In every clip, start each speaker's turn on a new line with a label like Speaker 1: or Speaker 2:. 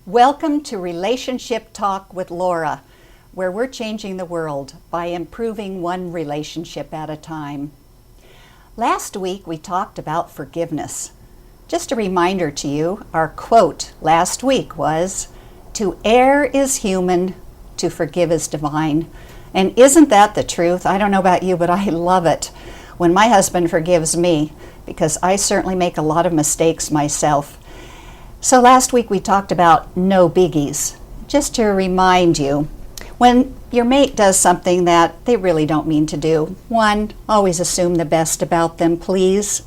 Speaker 1: Welcome to Relationship Talk with Laura, where we're changing the world by improving one relationship at a time. Last week we talked about forgiveness. Just a reminder to you, our quote last week was, "To err is human, to forgive is divine." And isn't that the truth? I don't know about you, but I love it when my husband forgives me, because I certainly make a lot of mistakes myself. So last week we talked about no biggies. Just to remind you, when your mate does something that they really don't mean to do, 1, always assume the best about them, please.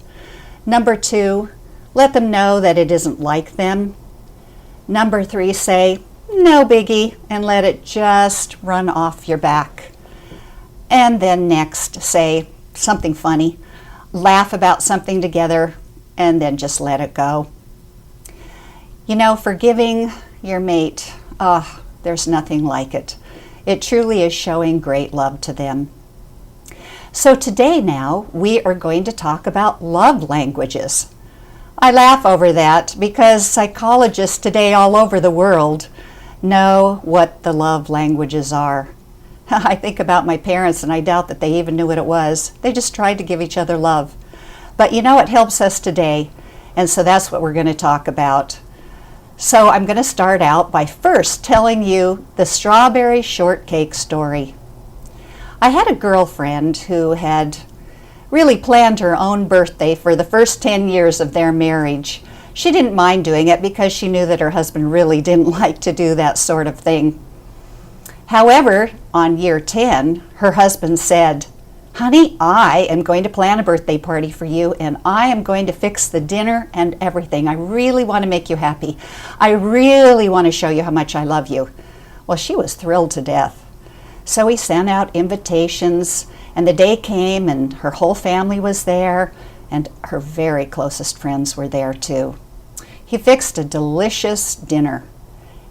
Speaker 1: Number 2, let them know that it isn't like them. Number 3, say, no biggie, and let it just run off your back. And then next, say something funny, laugh about something together, and then just let it go. You know, forgiving your mate, there's nothing like it. It truly is showing great love to them. So today now, we are going to talk about love languages. I laugh over that because psychologists today all over the world know what the love languages are. I think about my parents and I doubt that they even knew what it was. They just tried to give each other love. But you know, it helps us today, and so that's what we're going to talk about. So I'm going to start out by first telling you the strawberry shortcake story. I had a girlfriend who had really planned her own birthday for the first 10 years of their marriage. She didn't mind doing it because she knew that her husband really didn't like to do that sort of thing. However, on year 10, her husband said, "Honey, I am going to plan a birthday party for you, and I am going to fix the dinner and everything. I really want to make you happy. I really want to show you how much I love you." Well, she was thrilled to death. So he sent out invitations, and the day came, and her whole family was there, and her very closest friends were there too. He fixed a delicious dinner,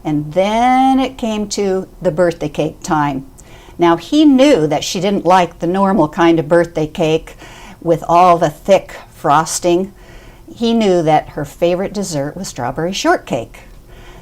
Speaker 1: and then it came to the birthday cake time. Now, he knew that she didn't like the normal kind of birthday cake with all the thick frosting. He knew that her favorite dessert was strawberry shortcake.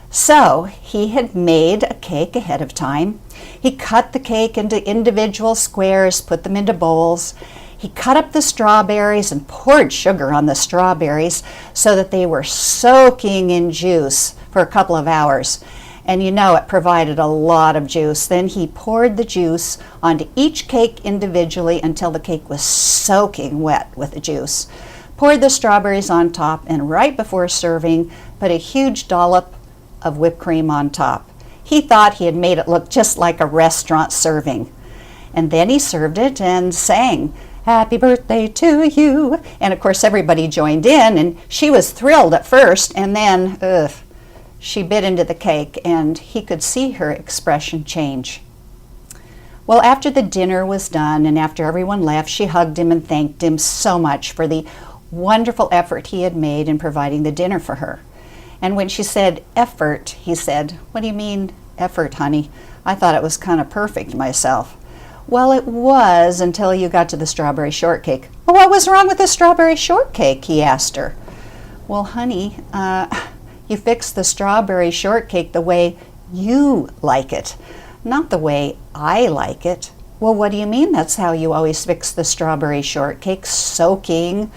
Speaker 1: So he had made a cake ahead of time. He cut the cake into individual squares, put them into bowls. He cut up the strawberries and poured sugar on the strawberries so that they were soaking in juice for a couple of hours. And you know, it provided a lot of juice. Then he poured the juice onto each cake individually until the cake was soaking wet with the juice. Poured the strawberries on top, and right before serving, put a huge dollop of whipped cream on top. He thought he had made it look just like a restaurant serving. And then he served it and sang, "Happy birthday to you." And of course everybody joined in, and she was thrilled at first, and then, she bit into the cake, and he could see her expression change. Well, after the dinner was done and after everyone left, she hugged him and thanked him so much for the wonderful effort he had made in providing the dinner for her. And when she said effort, he said, "What do you mean effort, honey? I thought it was kind of perfect myself." "Well, it was until you got to the strawberry shortcake." "Well, what was wrong with the strawberry shortcake?" he asked her. "Well, honey, you fixed the strawberry shortcake the way you like it, not the way I like it." "Well, what do you mean that's how you always fix the strawberry shortcake, soaking?"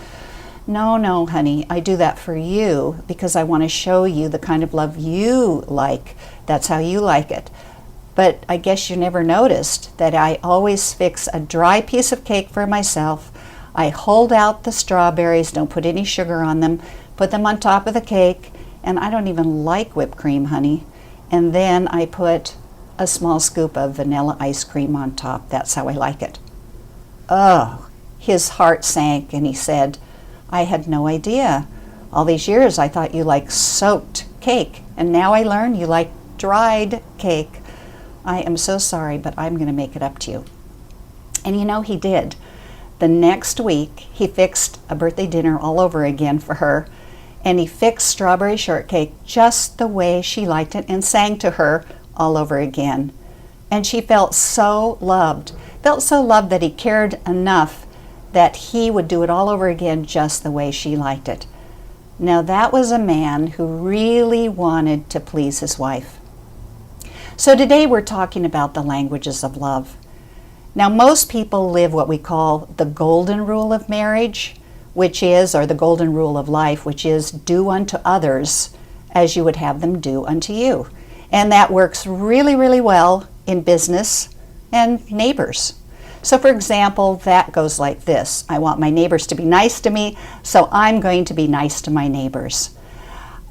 Speaker 1: No, honey, I do that for you because I want to show you the kind of love you like. That's how you like it. But I guess you never noticed that I always fix a dry piece of cake for myself. I hold out the strawberries, don't put any sugar on them, put them on top of the cake, and I don't even like whipped cream, honey. And then I put a small scoop of vanilla ice cream on top. That's how I like it. Oh, his heart sank, and he said, "I had no idea. All these years I thought you liked soaked cake, and now I learn you like dried cake. I am so sorry, but I'm going to make it up to you." And you know, he did. The next week, he fixed a birthday dinner all over again for her, and he fixed strawberry shortcake just the way she liked it and sang to her all over again. And she felt so loved that he cared enough that he would do it all over again just the way she liked it. Now that was a man who really wanted to please his wife. So today we're talking about the languages of love. Now most people live what we call the golden rule of marriage, which is, or the golden rule of life, which is do unto others as you would have them do unto you. And that works really, really well in business and neighbors. So for example, that goes like this. I want my neighbors to be nice to me, so I'm going to be nice to my neighbors.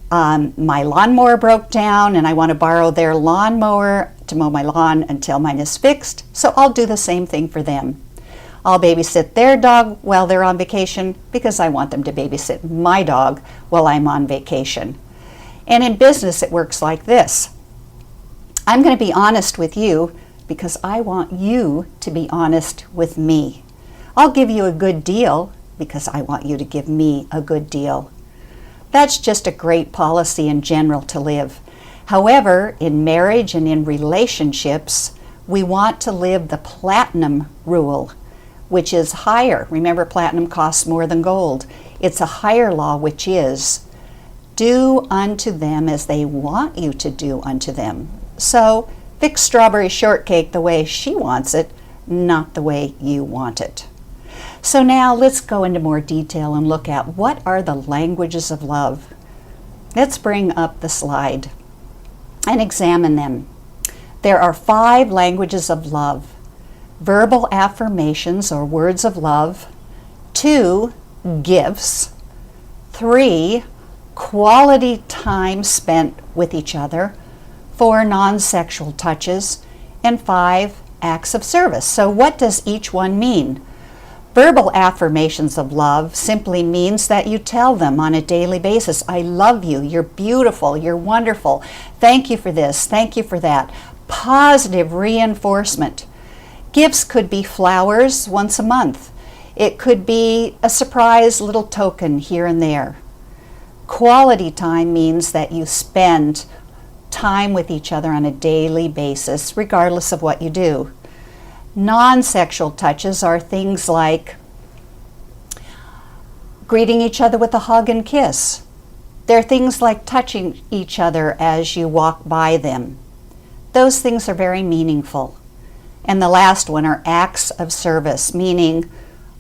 Speaker 1: My lawnmower broke down and I want to borrow their lawnmower to mow my lawn until mine is fixed, so I'll do the same thing for them. I'll babysit their dog while they're on vacation because I want them to babysit my dog while I'm on vacation. And in business it works like this. I'm going to be honest with you because I want you to be honest with me. I'll give you a good deal because I want you to give me a good deal. That's just a great policy in general to live. However, in marriage and in relationships, we want to live the platinum rule, which is higher. Remember, platinum costs more than gold. It's a higher law, which is do unto them as they want you to do unto them. So fix strawberry shortcake the way she wants it, not the way you want it. So now let's go into more detail and look at what are the languages of love. Let's bring up the slide and examine them. There are 5 languages of love. Verbal affirmations or words of love. 2, gifts. 3, quality time spent with each other. 4, non-sexual touches. And 5, acts of service. So what does each one mean? Verbal affirmations of love simply means that you tell them on a daily basis, I love you, you're beautiful, you're wonderful, thank you for this, thank you for that. Positive reinforcement. Gifts could be flowers once a month. It could be a surprise little token here and there. Quality time means that you spend time with each other on a daily basis, regardless of what you do. Non-sexual touches are things like greeting each other with a hug and kiss. They're things like touching each other as you walk by them. Those things are very meaningful. And the last one are acts of service, meaning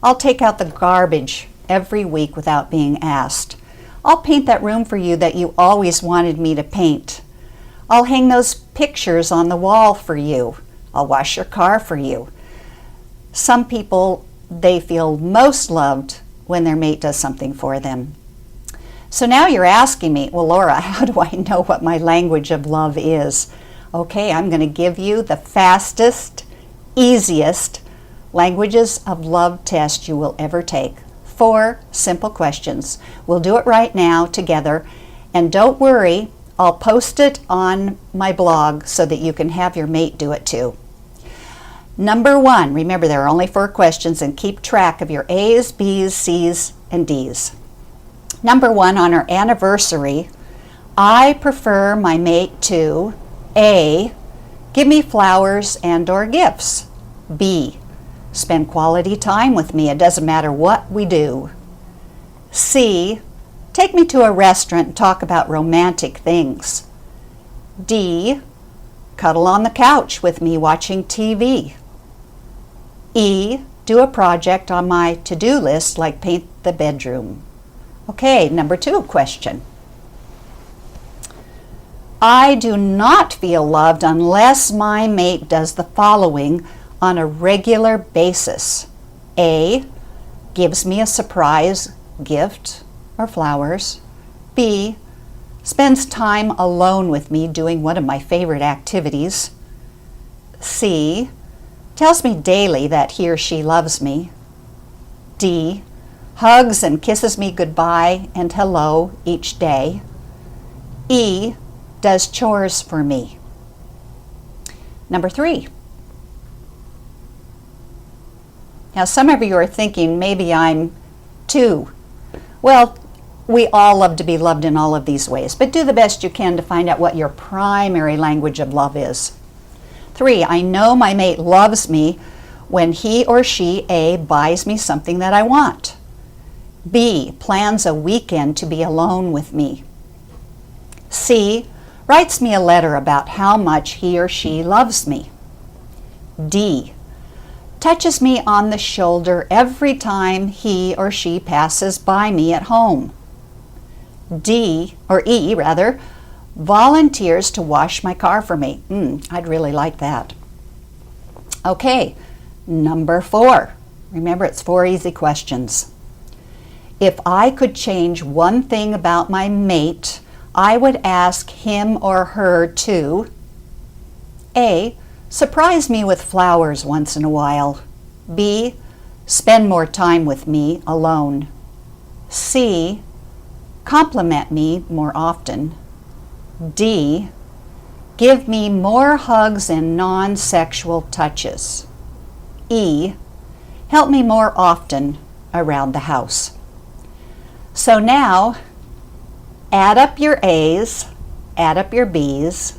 Speaker 1: I'll take out the garbage every week without being asked. I'll paint that room for you that you always wanted me to paint. I'll hang those pictures on the wall for you. I'll wash your car for you. Some people, they feel most loved when their mate does something for them. So now you're asking me, well, Laura, how do I know what my language of love is? Okay, I'm going to give you the fastest, easiest languages of love test you will ever take. 4 simple questions. We'll do it right now together. And don't worry, I'll post it on my blog so that you can have your mate do it too. Number 1, remember there are only 4 questions and keep track of your A's, B's, C's, and D's. Number 1, on our anniversary, I prefer my mate to A, give me flowers and or gifts. B, spend quality time with me. It doesn't matter what we do. C, take me to a restaurant and talk about romantic things. D, cuddle on the couch with me watching TV. E, do a project on my to-do list like paint the bedroom. Okay, number 2 question. I do not feel loved unless my mate does the following on a regular basis. A, gives me a surprise gift or flowers. B, spends time alone with me doing one of my favorite activities. C, tells me daily that he or she loves me. D, hugs and kisses me goodbye and hello each day. E, does chores for me. Number 3. Now some of you are thinking maybe I'm 2. Well, we all love to be loved in all of these ways, but do the best you can to find out what your primary language of love is. 3, I know my mate loves me when he or she, A, buys me something that I want. B, plans a weekend to be alone with me. C, writes me a letter about how much he or she loves me. D, touches me on the shoulder every time he or she passes by me at home. D, or E rather, volunteers to wash my car for me. I'd really like that. Okay, number 4. Remember, it's 4 easy questions. If I could change one thing about my mate, I would ask him or her to A, surprise me with flowers once in a while. B, spend more time with me alone. C, compliment me more often. D, give me more hugs and non-sexual touches. E, help me more often around the house. So now, add up your A's, add up your B's,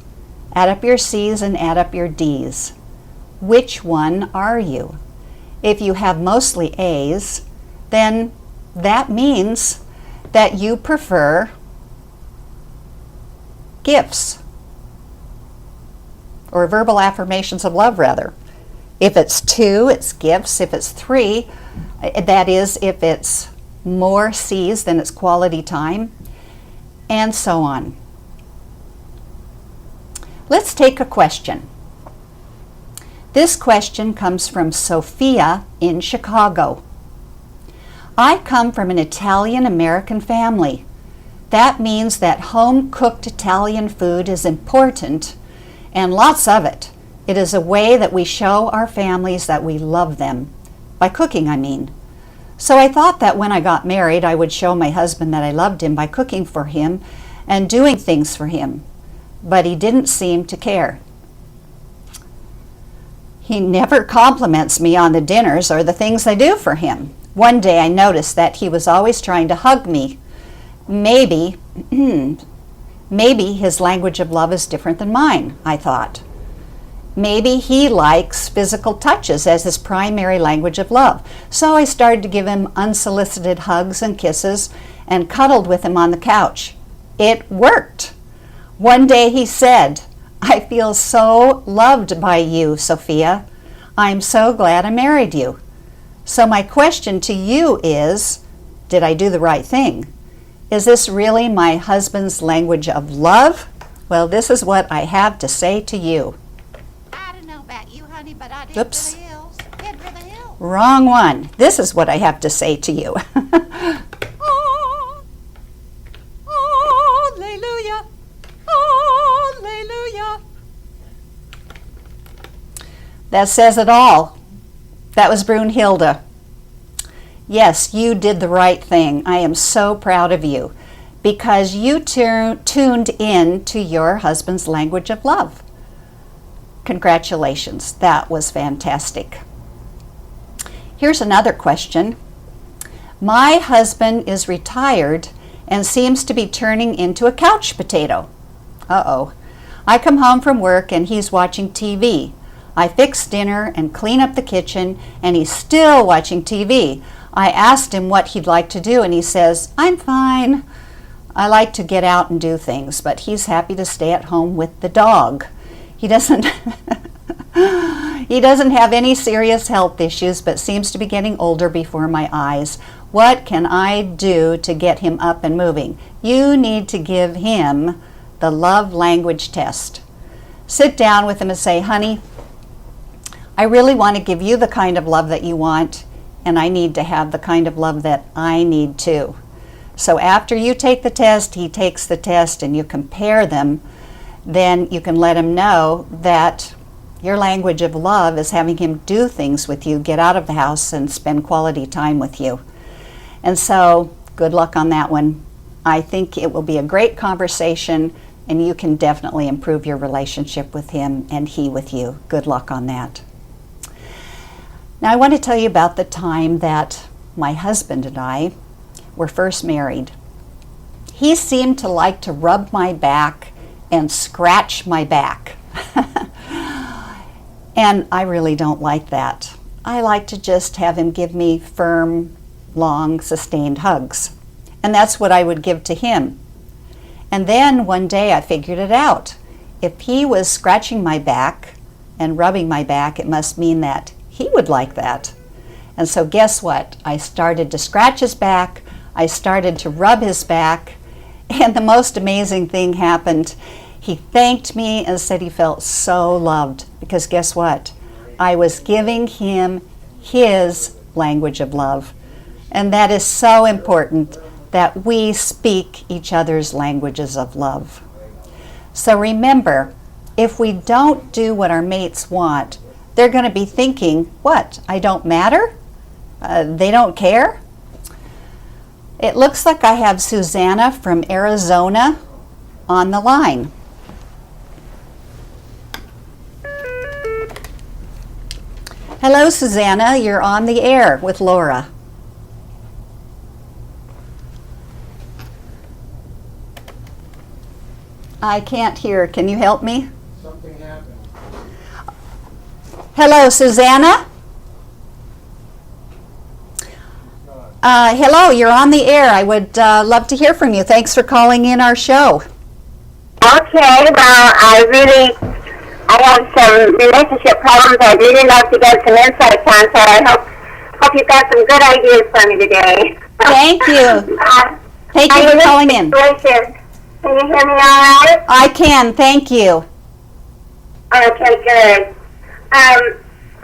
Speaker 1: add up your C's, and add up your D's. Which one are you? If you have mostly A's, then that means that you prefer gifts, or verbal affirmations of love, rather. If it's 2, it's gifts. If it's 3, that is, if it's more C's, then it's quality time, and so on. Let's take a question. This question comes from Sophia in Chicago. I come from an Italian-American family. That means that home-cooked Italian food is important, and lots of it. It is a way that we show our families that we love them. By cooking, I mean. So I thought that when I got married, I would show my husband that I loved him by cooking for him and doing things for him. But he didn't seem to care. He never compliments me on the dinners or the things I do for him. One day I noticed that he was always trying to hug me. Maybe his language of love is different than mine, I thought. Maybe he likes physical touches as his primary language of love. So I started to give him unsolicited hugs and kisses and cuddled with him on the couch. It worked. One day he said, I feel so loved by you, Sophia. I'm so glad I married you. So my question to you is, did I do the right thing? Is this really my husband's language of love? Well, this is what I have to say to you.
Speaker 2: I don't know about you, honey, but I'd
Speaker 1: Oops.
Speaker 2: head for the hills. Head for the hills.
Speaker 1: Wrong one. This is what I have to say to you.
Speaker 2: Hallelujah. Hallelujah.
Speaker 1: That says it all. That was Brunhilde. Yes, you did the right thing. I am so proud of you because you tuned in to your husband's language of love. Congratulations. That was fantastic. Here's another question. My husband is retired and seems to be turning into a couch potato. Uh-oh. I come home from work and he's watching TV. I fix dinner and clean up the kitchen and he's still watching TV. I asked him what he'd like to do and he says, I'm fine. I like to get out and do things, but he's happy to stay at home with the dog. He doesn't he doesn't have any serious health issues, but seems to be getting older before my eyes. What can I do to get him up and moving? You need to give him the love language test. Sit down with him and say, honey, I really want to give you the kind of love that you want, and I need to have the kind of love that I need too. So after you take the test, he takes the test, and you compare them, then you can let him know that your language of love is having him do things with you, get out of the house and spend quality time with you. And so good luck on that one. I think it will be a great conversation, and you can definitely improve your relationship with him and he with you. Good luck on that. Now I want to tell you about the time that my husband and I were first married. He seemed to like to rub my back and scratch my back. And I really don't like that. I like to just have him give me firm, long, sustained hugs. And that's what I would give to him. And then one day I figured it out. If he was scratching my back and rubbing my back, it must mean that he would like that. And so guess what? I started to scratch his back, I started to rub his back, and the most amazing thing happened. He thanked me and said he felt so loved, because guess what? I was giving him his language of love. And that is so important, that we speak each other's languages of love. So remember, if we don't do what our mates want, they're going to be thinking, what, I don't matter? They don't care? It looks like I have Susanna from Arizona on the line. Hello, Susanna. You're on the air with Laura. I can't hear. Can you help me?
Speaker 3: Something happened.
Speaker 1: Hello, Susanna. Hello, you're on the air. I would love to hear from you. Thanks for calling in our show.
Speaker 4: Okay, well, I have some relationship problems I'd really love to get some insights on, so I hope you've got some good ideas for me today.
Speaker 1: Thank you. Thank you for calling in.
Speaker 4: Can you hear me all right?
Speaker 1: I can, thank you.
Speaker 4: Okay, good.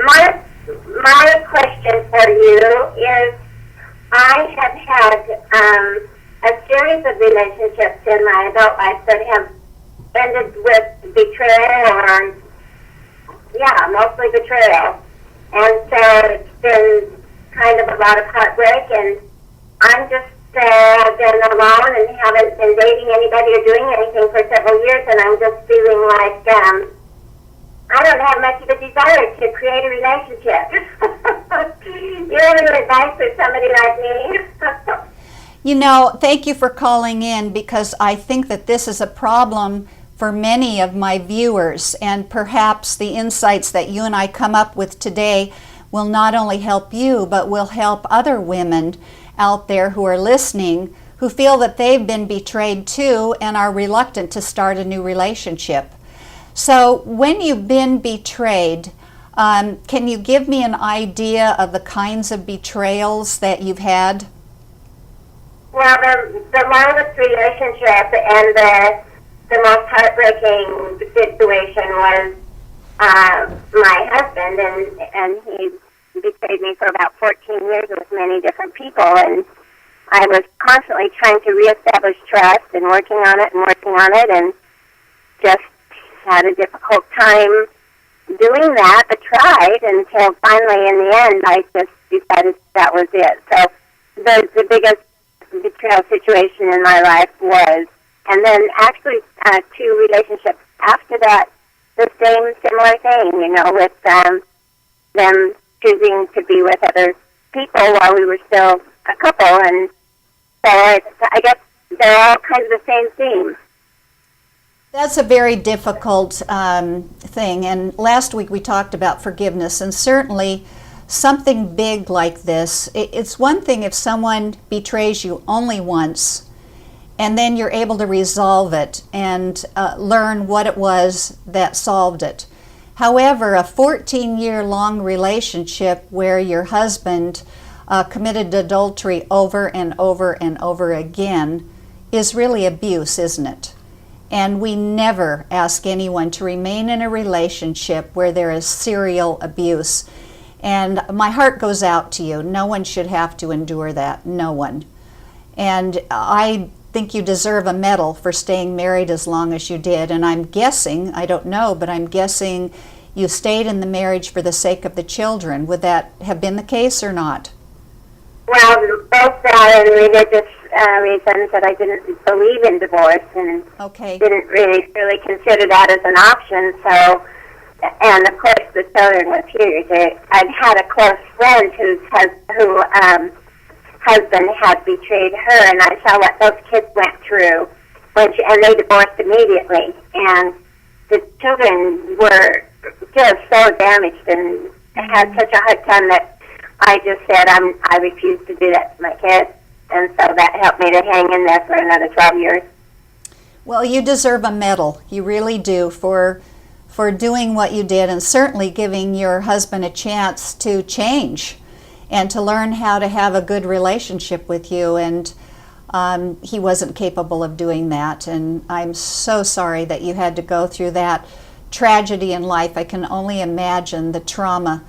Speaker 4: My question for you is, I have had a series of relationships in my adult life that have ended with betrayal or, mostly betrayal. And so it's been kind of a lot of heartbreak, and I'm just been alone and haven't been dating anybody or doing anything for several years, and I'm just feeling like I don't have much of a desire to create a relationship. You have any advice for somebody like me?
Speaker 1: You know, thank you for calling in, because I think that this is a problem for many of my viewers, and perhaps the insights that you and I come up with today will not only help you, but will help other women out there who are listening who feel that they've been betrayed too and are reluctant to start a new relationship. So when you've been betrayed, can you give me an idea of the kinds of betrayals that you've had?
Speaker 4: Well, the longest relationship and the most heartbreaking situation was my husband, and he betrayed me for about 14 years with many different people, and I was constantly trying to reestablish trust and working on it, and just had a difficult time doing that, but tried until finally in the end I just decided that was it. So the biggest betrayal situation in my life was, and then actually 2 relationships after that, the same similar thing, with them choosing to be with other people while we were still a couple, and so I guess they're all kind of the same theme.
Speaker 1: That's a very difficult thing, and last week we talked about forgiveness, and certainly something big like this, it's one thing if someone betrays you only once, and then you're able to resolve it and learn what it was that solved it. However, a 14-year-long relationship where your husband committed adultery over and over and over again is really abuse, isn't it? And we never ask anyone to remain in a relationship where there is serial abuse. And my heart goes out to you. No one should have to endure that. No one. And I think you deserve a medal for staying married as long as you did. And I'm guessing, I don't know, but I'm guessing you stayed in the marriage for the sake of the children. Would that have been the case or not?
Speaker 4: Well, both that and religious reasons, that I didn't believe in divorce and didn't really consider that as an option. So, and of course the children were huge. I'd had a close friend whose husband had betrayed her, and I saw what those kids went through, and they divorced immediately. And the children were just so damaged and had such a hard time that I just said I refuse to do that to my kids, and so that helped me to hang in there for another 12 years.
Speaker 1: Well, you deserve a medal. You really do for doing what you did, and certainly giving your husband a chance to change and to learn how to have a good relationship with you. And he wasn't capable of doing that, and I'm so sorry that you had to go through that tragedy in life. I can only imagine the trauma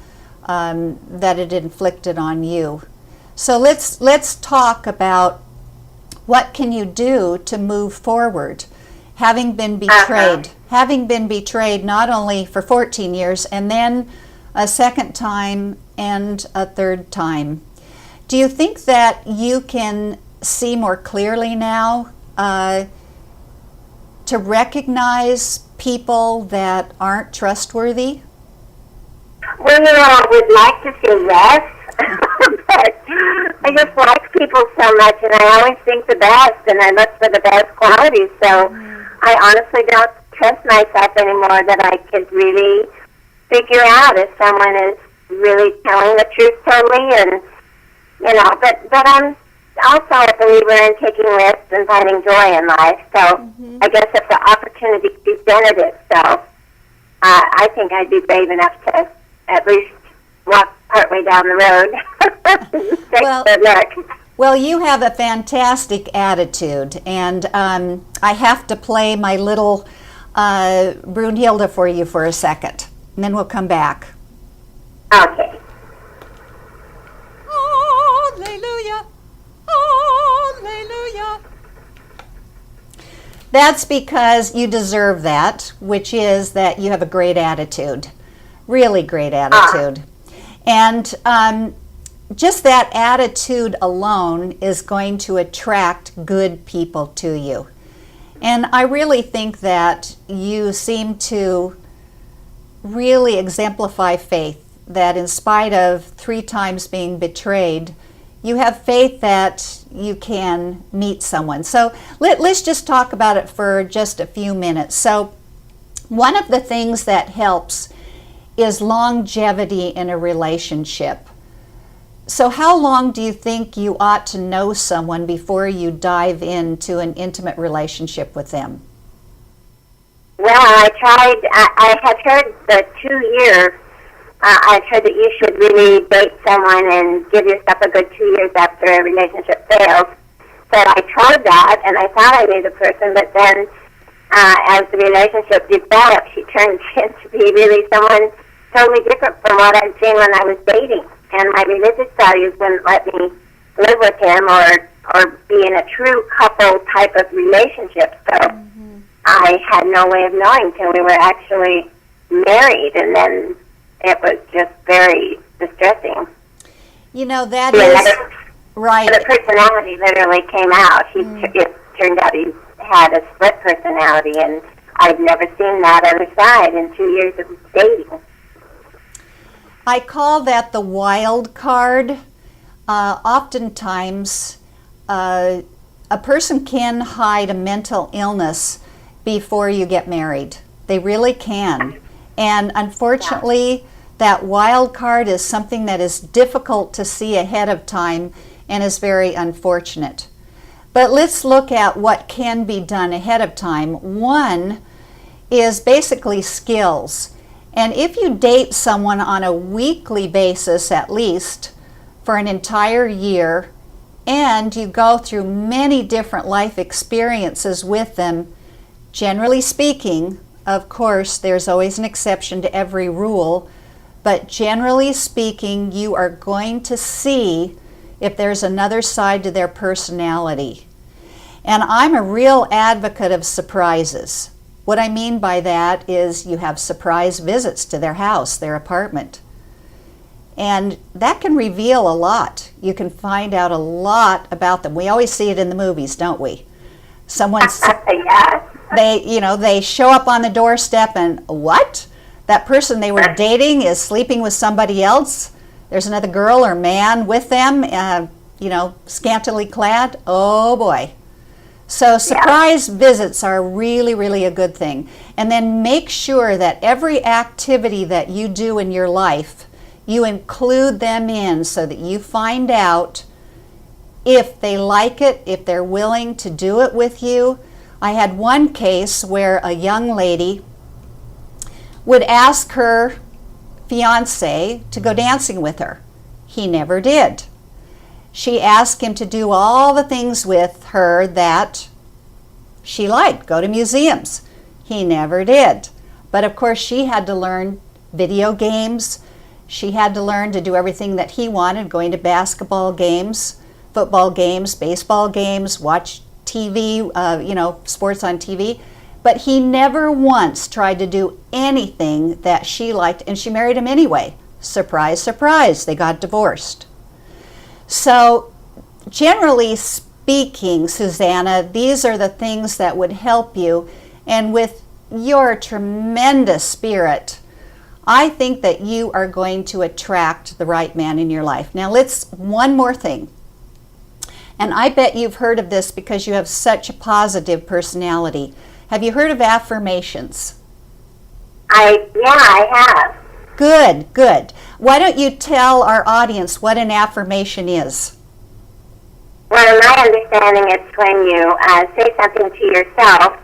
Speaker 1: that it inflicted on you. So let's talk about what can you do to move forward, having been betrayed not only for 14 years and then a second time and a third time. Do you think that you can see more clearly now to recognize people that aren't trustworthy?
Speaker 4: Well, I would like to say yes, but I just like people so much, and I always think the best, and I look for the best qualities, so I honestly don't trust myself anymore that I could really figure out if someone is really telling the truth totally, and, but I'm also a believer in taking risks and finding joy in life, so I guess if the opportunity presented itself, I think I'd be brave enough to at least walk partway down the road.
Speaker 1: Well, you have a fantastic attitude, and I have to play my little Brunhilde for you for a second, and then we'll come back.
Speaker 4: Okay.
Speaker 2: Hallelujah. Hallelujah.
Speaker 1: That's because you deserve that, which is that you have a great attitude, really great attitude. And just that attitude alone is going to attract good people to you. And I really think that you seem to really exemplify faith, that in spite of 3 times being betrayed, you have faith that you can meet someone. So let's just talk about it for just a few minutes. So one of the things that helps is longevity in a relationship. So how long do you think you ought to know someone before you dive into an intimate relationship with them?
Speaker 4: Well, I had heard the 2 years. I've heard that you should really date someone and give yourself a good 2 years after a relationship fails. So I tried that, and I thought I knew the person, but then as the relationship developed, she turned into be really someone totally different from what I'd seen when I was dating. And my religious values wouldn't let me live with him or be in a true couple type of relationship. So I had no way of knowing till we were actually married, and then it was just very distressing.
Speaker 1: That is right.
Speaker 4: The personality literally came out. It turned out he had a split personality, and I'd never seen that other side in 2 years of dating.
Speaker 1: I call that the wild card. Oftentimes, a person can hide a mental illness before you get married. They really can. And unfortunately, that wild card is something that is difficult to see ahead of time and is very unfortunate. But let's look at what can be done ahead of time. One is basically skills. And if you date someone on a weekly basis at least for an entire year, and you go through many different life experiences with them, generally speaking, of course, there's always an exception to every rule, but generally speaking, you are going to see if there's another side to their personality. And I'm a real advocate of surprises. What I mean by that is you have surprise visits to their house, their apartment. And that can reveal a lot. You can find out a lot about them. We always see it in the movies, don't we? They show up on the doorstep and what? That person they were dating is sleeping with somebody else. There's another girl or man with them, scantily clad. Oh boy. So surprise visits are really, really a good thing. And then make sure that every activity that you do in your life, You include them in so that you find out if they like it, if they're willing to do it with you. I had one case where a young lady would ask her fiance to go dancing with her. He never did. She asked him to do all the things with her that she liked, go to museums. He never did. But of course, she had to learn video games. She had to learn to do everything that he wanted, going to basketball games, football games, baseball games, watch TV, sports on TV. But he never once tried to do anything that she liked, and she married him anyway. Surprise, surprise, they got divorced. So generally speaking, Susanna, these are the things that would help you. And with your tremendous spirit, I think that you are going to attract the right man in your life. Now one more thing. And I bet you've heard of this because you have such a positive personality. Have you heard of affirmations?
Speaker 4: I have.
Speaker 1: Good, good. Why don't you tell our audience what an affirmation is?
Speaker 4: Well, in my understanding, it's when you say something to yourself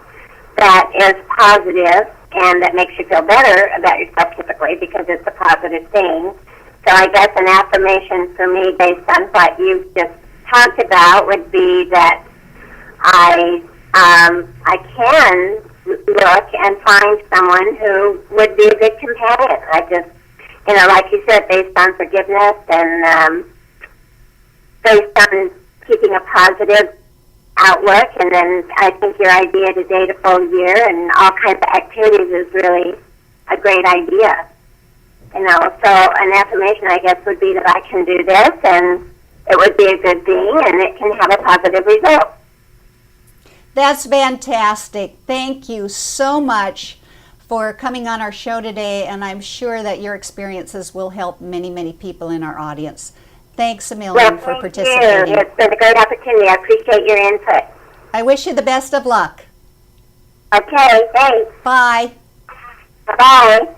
Speaker 4: that is positive and that makes you feel better about yourself typically because it's a positive thing. So I guess an affirmation for me based on what you've just talked about would be that I can look and find someone who would be a good companion. I just, like you said, based on forgiveness and based on keeping a positive outlook, and then I think your idea to date a full year and all kinds of activities is really a great idea. So an affirmation, I guess, would be that I can do this, and it would be a good thing, and it can have a positive result.
Speaker 1: That's fantastic. Thank you so much for coming on our show today, and I'm sure that your experiences will help many, many people in our audience. Thanks a million for participating.
Speaker 4: You. It's been a great opportunity. I appreciate your input.
Speaker 1: I wish you the best of luck.
Speaker 4: Okay, thanks.
Speaker 1: Bye.
Speaker 4: Bye-bye.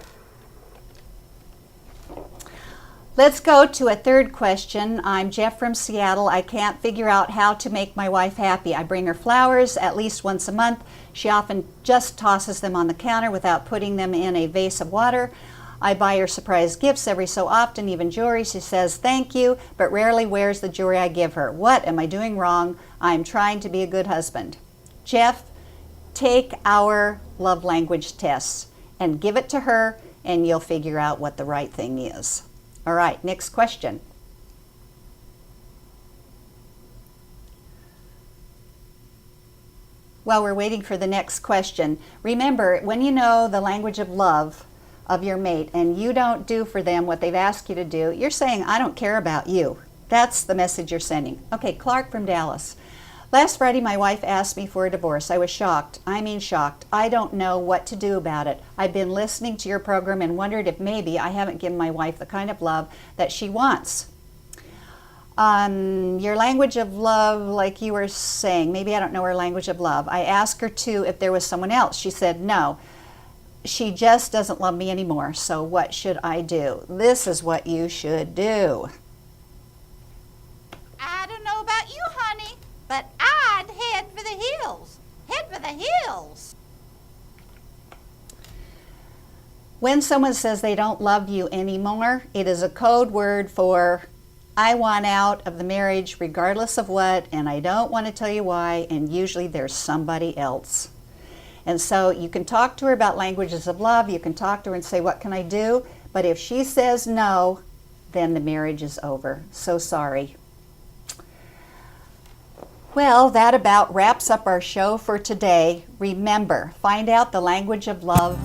Speaker 1: Let's go to a third question. I'm Jeff from Seattle. I can't figure out how to make my wife happy. I bring her flowers at least once a month. She often just tosses them on the counter without putting them in a vase of water. I buy her surprise gifts every so often, even jewelry. She says thank you, but rarely wears the jewelry I give her. What am I doing wrong? I'm trying to be a good husband. Jeff, take our love language tests and give it to her, and you'll figure out what the right thing is. All right, next question. While we're waiting for the next question, remember, when you know the language of love of your mate and you don't do for them what they've asked you to do, you're saying, I don't care about you. That's the message you're sending. Okay, Clark from Dallas. Last Friday, my wife asked me for a divorce. I was shocked. I mean shocked. I don't know what to do about it. I've been listening to your program and wondered if maybe I haven't given my wife the kind of love that she wants. Your language of love, like you were saying, maybe I don't know her language of love. I asked her too if there was someone else. She said no. She just doesn't love me anymore. So what should I do? This is what you should do.
Speaker 2: I don't know about you, honey, but I'd head for the hills. Head for the hills.
Speaker 1: When someone says they don't love you anymore, it is a code word for I want out of the marriage regardless of what, and I don't want to tell you why, and usually there's somebody else. And so you can talk to her about languages of love, you can talk to her and say, what can I do? But if she says no, then the marriage is over. So sorry. Well, that about wraps up our show for today. Remember, find out the language of love